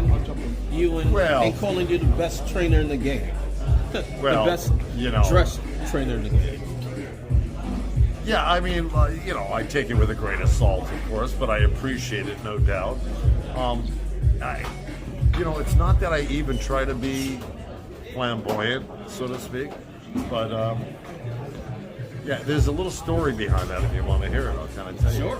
compliment you and calling you the best trainer in the game. Well, the best dressed trainer in the game. Yeah, I mean, I take it with a grain of salt, of course, but I appreciate it, no doubt. It's not that I even try to be flamboyant, so to speak, but yeah, there's a little story behind that if you want to hear it. I'll kind of tell you. Sure.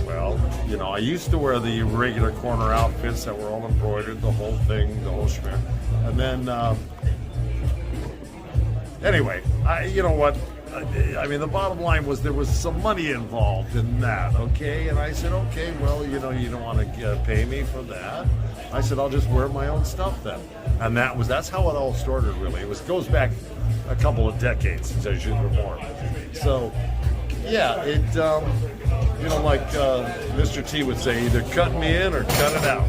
Well, I used to wear the regular corner outfits that were all embroidered, the whole thing, the whole schmear. And then, anyway, you know what? I mean, the bottom line was there was some money involved in that, okay? And I said, okay, well, you don't want to pay me for that. I said, I'll just wear my own stuff then. And that's how it all started, really. It goes back a couple of decades since I was born. So, yeah, like Mr. T would say, either cut me in or cut it out.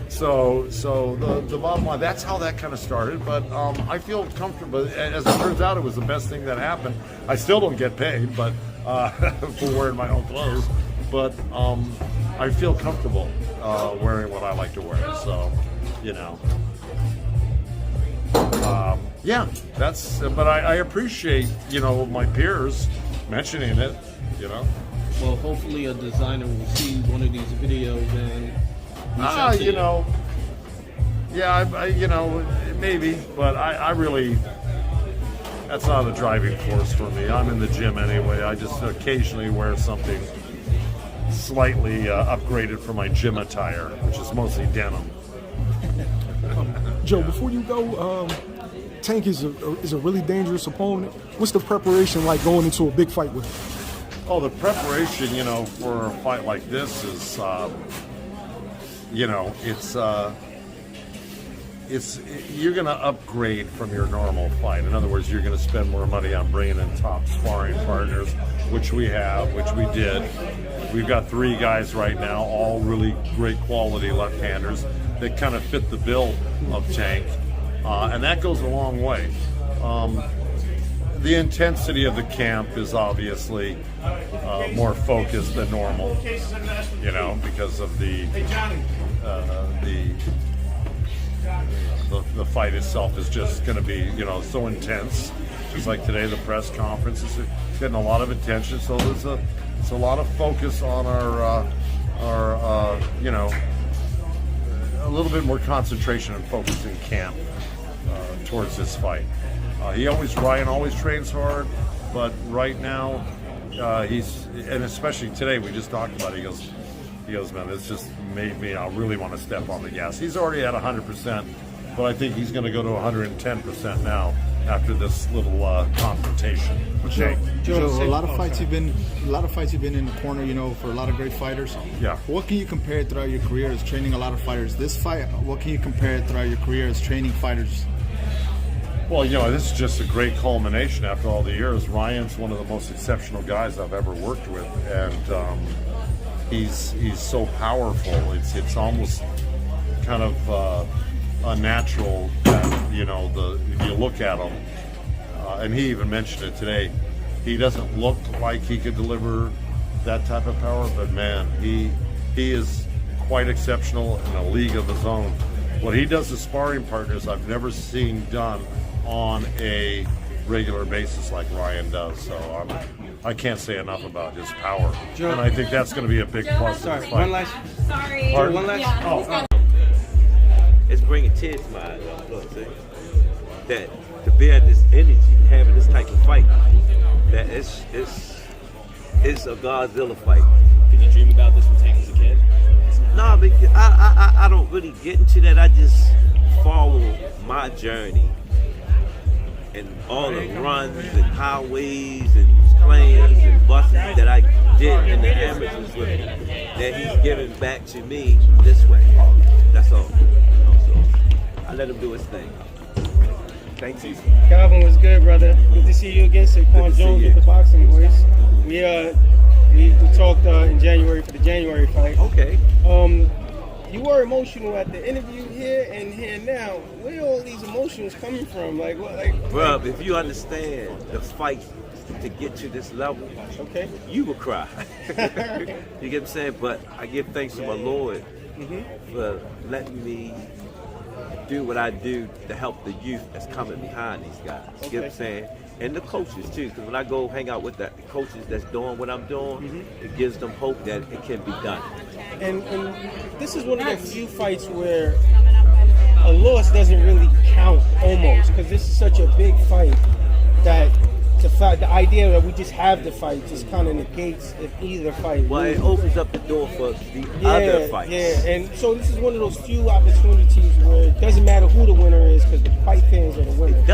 So the bottom line, that's how that kind of started. But I feel comfortable. As it turns out, it was the best thing that happened. I still don't get paid, but for wearing my own clothes. But I feel comfortable wearing what I like to wear. So, yeah, that's. But I appreciate my peers mentioning it. Well, hopefully a designer will see one of these videos and. Maybe, but I really, that's not a driving force for me. I'm in the gym anyway. I just occasionally wear something slightly upgraded for my gym attire, which is mostly denim. Joe, before you go, Tank is a really dangerous opponent. What's the preparation like going into a big fight with him? Oh, the preparation, for a fight like this is... it's you're going to upgrade from your normal fight. In other words, you're going to spend more money on bringing in top sparring partners, which we did. We've got 3 guys right now, all really great quality left-handers that kind of fit the bill of Tank, and that goes a long way. The intensity of the camp is obviously more focused than normal, because of the fight itself is just going to be, so intense. Just like today, the press conference is getting a lot of attention, so there's a lot of focus on our a little bit more concentration and focus in camp towards this fight. Ryan always trains hard, but right now and especially today, we just talked about it. He goes, man, this just made me. I really want to step on the gas. He's already at 100%, but I think he's going to go to 110% now after this little confrontation. Joe, a lot of fights you've been in the corner, for a lot of great fighters. Yeah. What can you compare it throughout your career as training a lot of fighters? This fight, what can you compare it throughout your career as training fighters? Well, this is just a great culmination after all the years. Ryan's one of the most exceptional guys I've ever worked with, and he's so powerful. It's almost kind of unnatural that if you look at him, and he even mentioned it today. He doesn't look like he could deliver that type of power, but man, he is quite exceptional in a league of his own. What he does to sparring partners, I've never seen done on a regular basis like Ryan does. So I can't say enough about his power, Joe, and I think that's going to be a big plus. Sorry, one last. Sorry. Pardon? One last. Yeah, it's bringing tears to my eyes. That to bear this energy, having this type of fight, that it's a Godzilla fight. Did you dream about this when Tank was a kid? No, because I don't really get into that. I just follow my journey and all the runs and highways and planes and buses that I did in the amateurs with him, that he's giving back to me this way. That's all. So I let him do his thing. Thank you. Calvin was good, brother. Good to see you again. Saquon Jones with the boxing voice. We talked in January for the January fight. Okay. You were emotional at the interview here and here now. Where are all these emotions coming from? Well, if you understand the fight to get to this level, Okay. you will cry. You get what I'm saying? But I give thanks to my Lord for letting me do what I do to help the youth that's coming behind these guys. You get what I'm saying? And the coaches too, because when I go hang out with the coaches that's doing what I'm doing, it gives them hope that it can be done. And this is one of the few fights where a loss doesn't really count almost, because this is such a big fight that the idea that we just have the fight just kind of negates if either fight. Well, it opens up the door for the other fights. Yeah, and so this is one of those few opportunities where it doesn't matter who the winner is, because the fight fans are the winner. It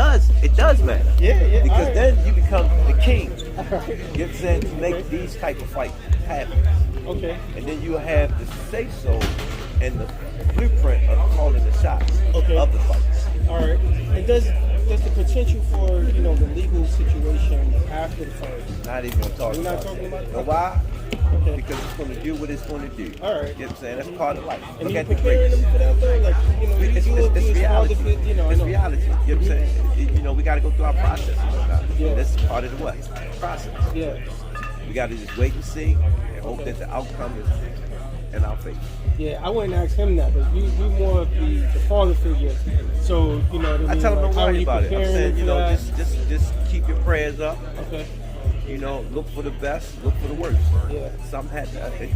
does matter. Yeah. Because right. then you become the king. You know what I'm saying? To make these type of fights happen. Okay. And then you have the say-so and the blueprint of calling the shots of the fights. All right. And does the potential for the legal situation after the fight? Not even gonna talk We're about not talking that. about Know that? why? Okay. Because it's gonna do what it's gonna do. All right. You know what I'm saying? That's part of life. And Look you at the preparing greats. them for that though? Like, It's reality. I It's know. reality. You know what I'm saying? We got to go through our process. Yeah. That's part of the what? Process. Yeah. We got to just wait and see and hope that the outcome is in our favor. Yeah, I wouldn't ask him that, but you more of the father figure. So, what I mean? I tell them don't how are worry you about it. I'm preparing saying, for that? just keep your prayers up. Okay. Look for the best, look for the worst. Yeah.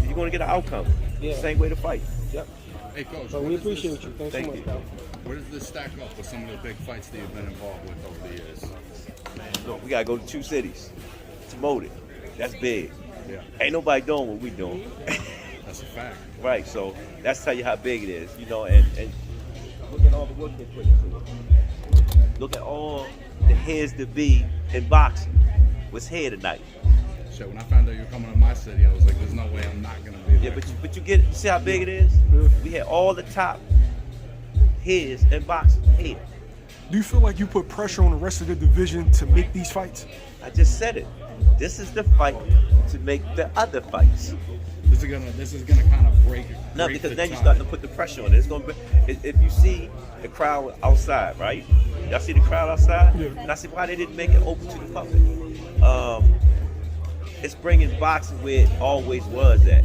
You're going to get an outcome. Yeah. Same way to fight. Yep. Hey, Coach. So we appreciate you. Thanks Thank so much, you. pal. Where does this stack up with some of the big fights that you've been involved with over the years? Look, we got to go to 2 cities to promote it. That's big. Yeah, Ain't nobody doing what we doing. that's a fact. Right, so that's tell you how big it is, and look at all the work they put into it. Look at all the heads to be in boxing. Was here tonight. Shit, when I found out you were coming to my city, I was like, there's no way I'm not gonna be there. Yeah, but you see how big it is? We had all the top heads in boxing here. Do you feel like you put pressure on the rest of the division to make these fights? I just said it. This is the fight to make the other fights. This is gonna kind of break. No, break because the then you tie. start to put the pressure on it. It's gonna be, if you see the crowd outside, right? Y'all see the crowd outside? Yeah. And I said, why they didn't make it open to the public? It's bringing boxing where it always was at.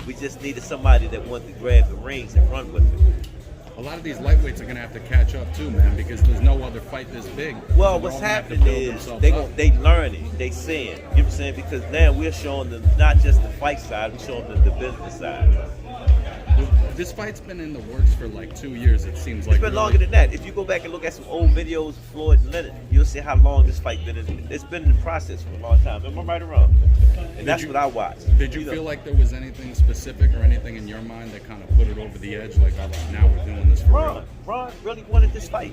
We just needed somebody that wanted to grab the rings and run with it. A lot of these lightweights are gonna have to catch up too, man, because there's no other fight this big. Well, They're what's all gonna have to happening build is themselves they up. learning, they seeing. You know what I'm saying? Because now we're showing them not just the fight side, we're showing them the business side. This fight's been in the works for like 2 years. It seems like It's been longer than that. If you go back and look at some old videos of Floyd and Leonard, you'll see how long this fight been in. It's been in the process for a long time. Am I right or wrong? And that's what I watched. Did you feel like there was anything specific or anything in your mind that kind of put it over the edge? Like, all right, now we're doing this for real. Ron really wanted this fight.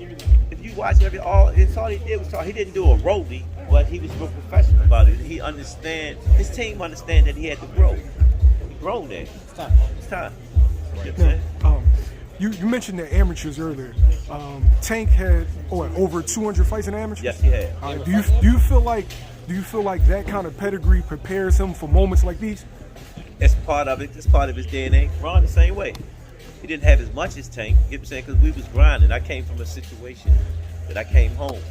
If you watch all he did was talk. He didn't do a rollie, but he was real professional about it. He understand. His team understand that he had to grow. He grown there. It's time. It's time. You know what I'm saying? You mentioned the amateurs earlier. Tank had over 200 fights in amateurs. Yes, he had. Do you feel like that kind of pedigree prepares him for moments like these? It's part of it. It's part of his DNA. Ron the same way. He didn't have as much as Tank. You know what I'm saying? Because we was grinding. I came from a situation that I came home.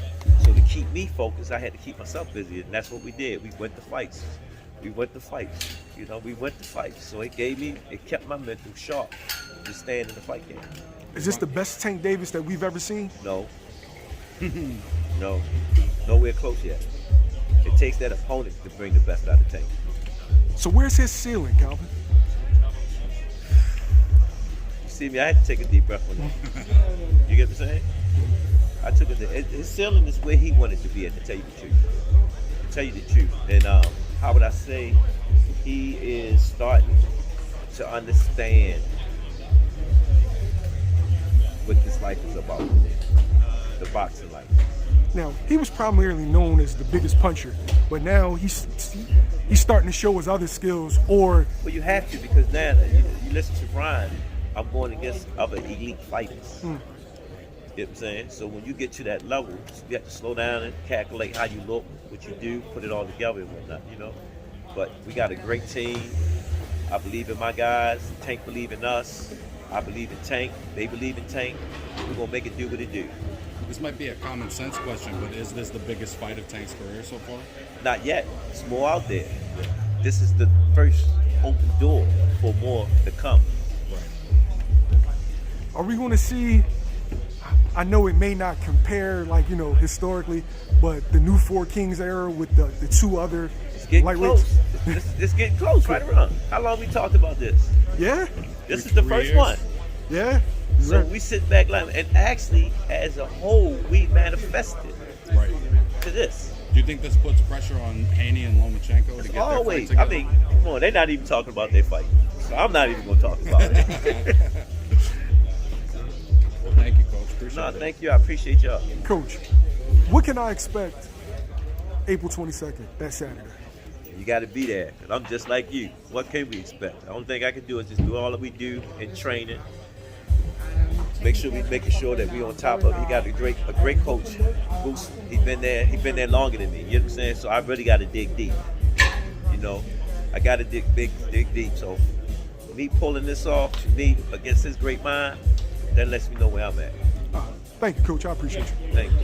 So to keep me focused, I had to keep myself busy, and that's what we did. We went to fights. We went to fights. So it kept my mental sharp to stand in the fight game. Is this the best Tank Davis that we've ever seen? No. No. Nowhere close yet. It takes that opponent to bring the best out of Tank. So where's his ceiling, Calvin? You see me, I had to take a deep breath on that. You get what I'm saying? I took it. His ceiling is where he wanted to be at, to tell you the truth. And how would I say? He is starting to understand what this life is about. The boxing life. Now, he was primarily known as the biggest puncher, but now he's starting to show his other skills. Well, you have to, because now you listen to Ryan. I'm going against other elite fighters. You know what I'm saying? So when you get to that level, you have to slow down and calculate how you look, what you do, put it all together and whatnot, But we got a great team. I believe in my guys. Tank believe in us. I believe in Tank. They believe in Tank. We're going to make it do what it do. This might be a common sense question, but is this the biggest fight of Tank's career so far? Not yet. It's more out there. This is the first open door for more to come. Are we going to see? I know it may not compare, like, you know, historically, but the new Four Kings era with the two other It's getting lightweights. close. It's getting close right around. How long we talked about this? Yeah, This is the 3 first years. one. yeah. So we sit back like, and actually, as a whole, we manifested Right. to this. Do you think this puts pressure on Haney and Lomachenko to get their fight Always. together? I mean, come on, they're not even talking about their fight. So I'm not even going to talk about it. Well, thank you, Coach. Appreciate No, it. thank you. I appreciate y'all. Coach, what can I expect April 22nd, that Saturday? You got to be there. And I'm just like you. What can we expect? The only thing I can do is just do all that we do in training. Make sure we making sure that we on top of it. He got a great coach, Goosen. He's been there longer than me. You know what I'm saying? So I really got to dig deep. You know, I got to dig deep. So me pulling this off, me against his great mind, that lets me know where I'm at. Thank you, Coach. I appreciate you. Thank you.